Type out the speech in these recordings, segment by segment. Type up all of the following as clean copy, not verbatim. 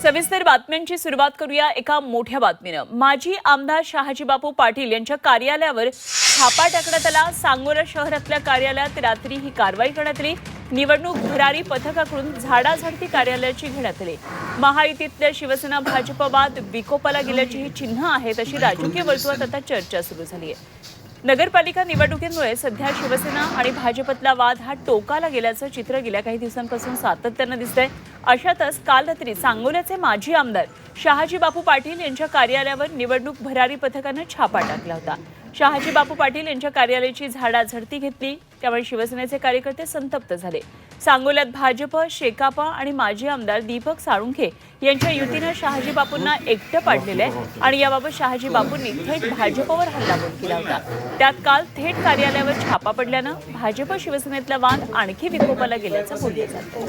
सविस्तर बातम्यांची सुरुवात करूया एका मोठ्या बातमीनं। माजी आमदार शहाजी बापू पाटील यांच्या कार्यालयावर छापा टाकण्यात आला। सांगोला शहरातल्या कार्यालयात रात्री ही कारवाई करण्यात आली। निवडणूक भरारी पथकाकडून झाडाझडती कार्यालयाची घेण्यात आली। महायुतीतल्या शिवसेना भाजप वाद विकोपाला गेल्याची ही चिन्ह आहेत अशी राजकीय वर्तुळात आता चर्चा सुरू झाली आहे। नगरपालिका निवडणुकीमुळे सध्या शिवसेना आणि भाजपतला वाद हा टोकाला गेल्याचं चित्र गेल्या काही दिवसांपासून सातत्यानं दिसतंय। अशातच काल रात्री सांगोल्याचे माजी आमदार शहाजी बापू पाटील यांच्या कार्यालयावर निवडणूक भरारी पथकानं छापा टाकला होता। शहाजी बापू पाटील यांच्या कार्यालयाची झाडाझडती घेतली, त्यामुळे शिवसेनेचे कार्यकर्ते संतप्त झाले। सांगोल्यात भाजप, शेकापा आणि माजी आमदार दीपक साळुंखे यांच्या युतीनं शहाजी बापूंना एकटं पाडलेलं आहे आणि याबाबत शहाजी बापूंनी थेट भाजपवर हल्लाबोल केला होता। त्यात काल थेट कार्यालयावर छापा पडल्यानं भाजप शिवसेनेतला वाद आणखी विकोपाला गेल्याचं बोललं जातं।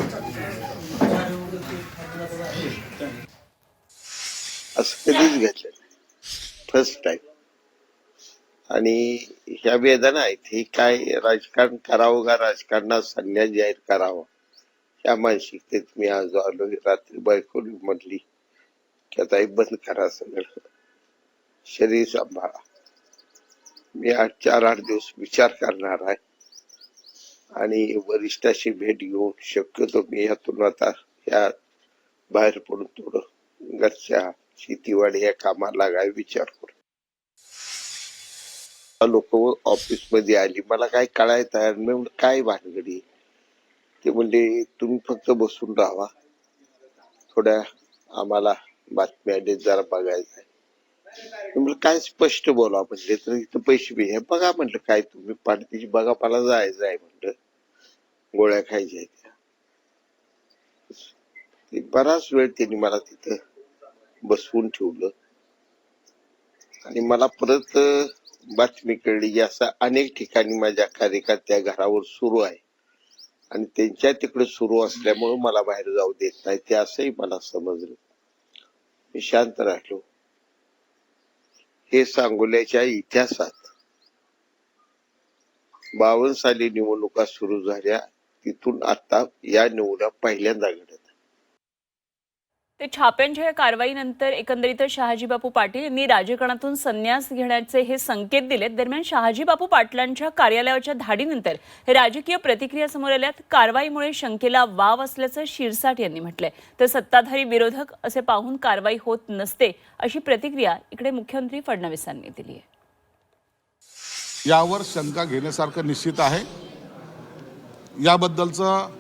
असं कधीच घेतलं फर्स्ट टाइम। आणि ह्या वेदना आहेत, हे काय राजकारण करावं का राजकारणात संन्यास जाहीर करावा ह्या मानसिकतेत मी आज आलो। रात्री बायको म्हटली की आता बंद करा सगळं, शरीर सांभाळा। मी आज 4-8 दिवस विचार करणार आहे आणि वरिष्ठाशी भेट घेऊन शक्यतो मी यातून आता या बाहेर पडून थोडं घरच्या शेतीवाडी या कामाला लागाय विचार करू। लोक ऑफिस मध्ये आली, मला काय कळायला तयार नाही, काय भानगडी। ते म्हणले तुम्ही फक्त बसून राहा, थोड्या आम्हाला बातम्या जरा बघायचं आहे। म्हणलं काय स्पष्ट बोला, म्हणले तर इथं पैसे बी आहे बघा। म्हटलं काय तुम्ही पार्टीची बघा, मला जायचं आहे म्हटलं, गोळ्या खायच्या आहेत। बराच वेळ त्यांनी मला तिथं बसवून ठेवलं आणि मला परत बातमी कळली की असं अनेक ठिकाणी माझ्या कार्यकर्त्या घरावर सुरू आहे आणि त्यांच्या तिकडे सुरू असल्यामुळे मला बाहेर जाऊ देत नाही, ते असंही मला समजलं। मी शांत राहिलो। हे सांगोल्याच्या इतिहासात 52 साली निवडणुका सुरू झाल्या, तिथून आता या निवडणुका पहिल्यांदा घडत। ते छाप्यांच्या या कारवाईनंतर एकंदरीत शहाजी बापू पाटील यांनी राजकारणातून संन्यास घेण्याचे हे संकेत दिलेत। दरम्यान शहाजी बापू पाटलांच्या कार्यालयाच्या धाडीनंतर राजकीय प्रतिक्रिया समोर आल्यात। कारवाईमुळे शंकेला वाव असल्याचं शिरसाट यांनी म्हटलंय, तर सत्ताधारी विरोधक असे पाहून कारवाई होत नसते अशी प्रतिक्रिया इकडे मुख्यमंत्री फडणवीसांनी दिली आहे। यावर शंका घेण्यासारखं निश्चित आहे। याबद्दलचं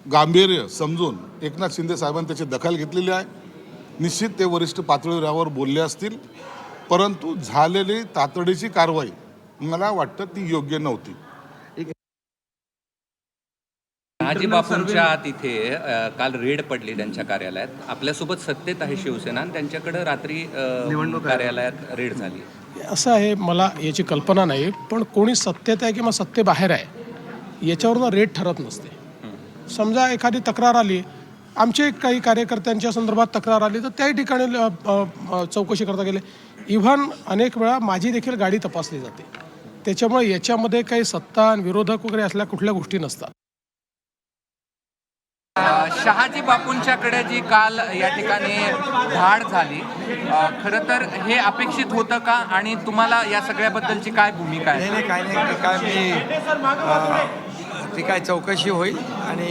गांभीर्य समजून एकनाथ शिंदे साहेबांनी त्याची दखल घेतलेली आहे। निश्चित ते वरिष्ठ पातळीवर यावर बोलले असतील, परंतु झालेली तातडीची कारवाई मला वाटतं ती योग्य नव्हती। शहाजी बापूंच्या तिथे काल रेड पडली त्यांच्या कार्यालयात। आपल्यासोबत सत्तेत आहे शिवसेना आणि त्यांच्याकडे रात्री निवडणूक कार्यालयात रेड झाली। असं आहे, मला याची कल्पना नाही, पण कोणी सत्तेत आहे किंवा सत्तेबाहेर आहे याच्यावरून रेट ठरत नसते। समजा एखादी तक्रार आली, आमचे काही कार्यकर्त्यांच्या संदर्भात तक्रार आली, तर त्याही ठिकाणी चौकशी करता गेले। इव्हन अनेक वेळा माझी देखील गाडी तपासली जाते। त्याच्यामुळे याच्यामध्ये काही सत्ता आणि विरोधक वगैरे असल्या कुठल्या गोष्टी नसतात। शहाजी बापूंच्याकडे जी काल या ठिकाणी धाड झाली, खरं तर हे अपेक्षित होतं का आणि तुम्हाला या सगळ्याबद्दलची काय भूमिका आहे? नाही, काय नाही, काय ती काय चौकशी होईल आणि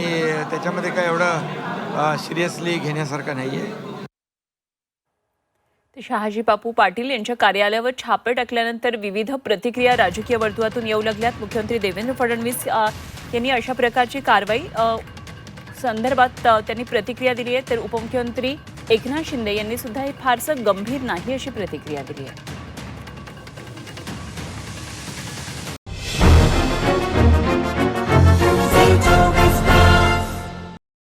त्याच्यामध्ये काय एवढं सिरियसली घेण्यासारखं नाही आहे। शहाजी बापू पाटील यांच्या कार्यालयावर छापे टाकल्यानंतर विविध प्रतिक्रिया राजकीय वर्तुळातून येऊ लागल्यात। मुख्यमंत्री देवेंद्र फडणवीस यांनी अशा प्रकारची कारवाई संदर्भात त्यांनी प्रतिक्रिया दिली आहे, तर उपमुख्यमंत्री एकनाथ शिंदे यांनी सुद्धा हे फारसं गंभीर नाही अशी प्रतिक्रिया दिली आहे।